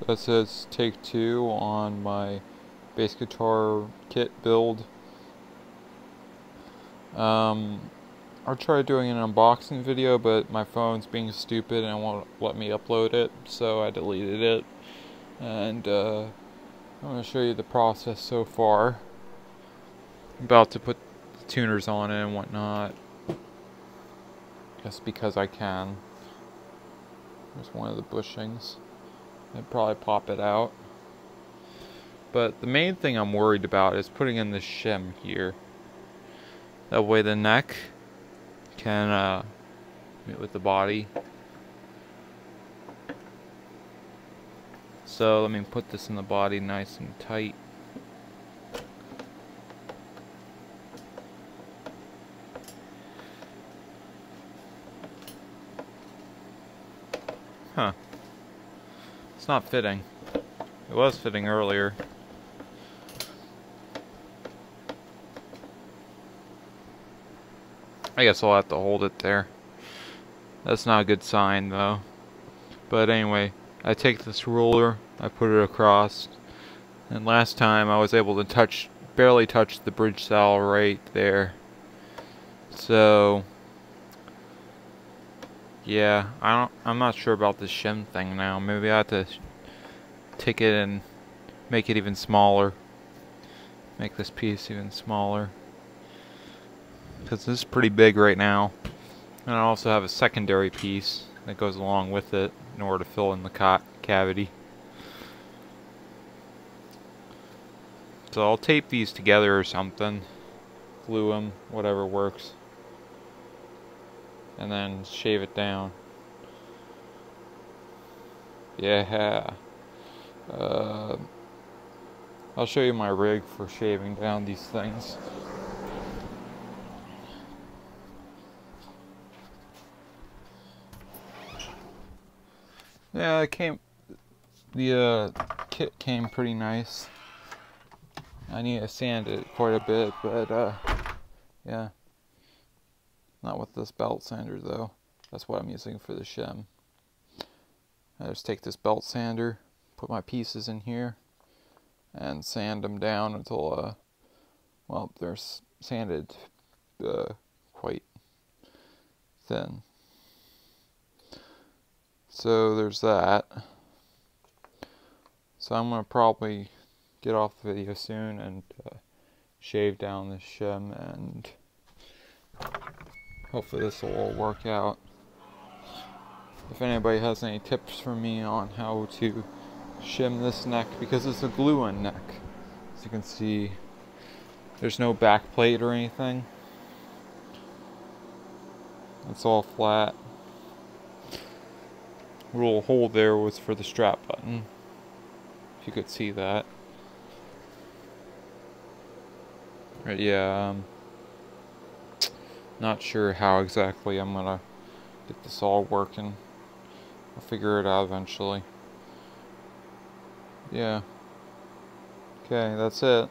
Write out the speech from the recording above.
This is take 2 on my bass guitar kit build. I'll try doing an unboxing video, but my phone's being stupid and it won't let me upload it, so I deleted it. And I'm going to show you the process so far. I'm about to put the tuners on it and whatnot, just because I can. There's one of the bushings. I'd probably pop it out. But the main thing I'm worried about is putting in the shim here. That way the neck can meet with the body. So let me put this in the body nice and tight. Huh. It's not fitting. It was fitting earlier. I guess I'll have to hold it there. That's not a good sign though. But anyway, I take this ruler, I put it across, and last time I was able to barely touch the bridge saddle right there. So yeah, I'm not sure about the shim thing now. Maybe I have to take it and make it even smaller. Make this piece even smaller. Because this is pretty big right now. And I also have a secondary piece that goes along with it in order to fill in the cavity. So I'll tape these together or something. Glue them, whatever works. And then shave it down. Yeah. I'll show you my rig for shaving down these things. Yeah, the kit came pretty nice. I need to sand it quite a bit, but yeah. Not with this belt sander though. That's what I'm using for the shim. I just take this belt sander, put my pieces in here, and sand them down until, well, they're sanded quite thin. So there's that. So I'm going to probably get off the video soon and shave down the shim, and hopefully this will all work out. If anybody has any tips for me on how to shim this neck, because it's a glue-in neck. As you can see, there's no back plate or anything. It's all flat. The little hole there was for the strap button, if you could see that. But yeah, not sure how exactly I'm gonna get this all working. I'll figure it out eventually. Yeah. Okay, that's it.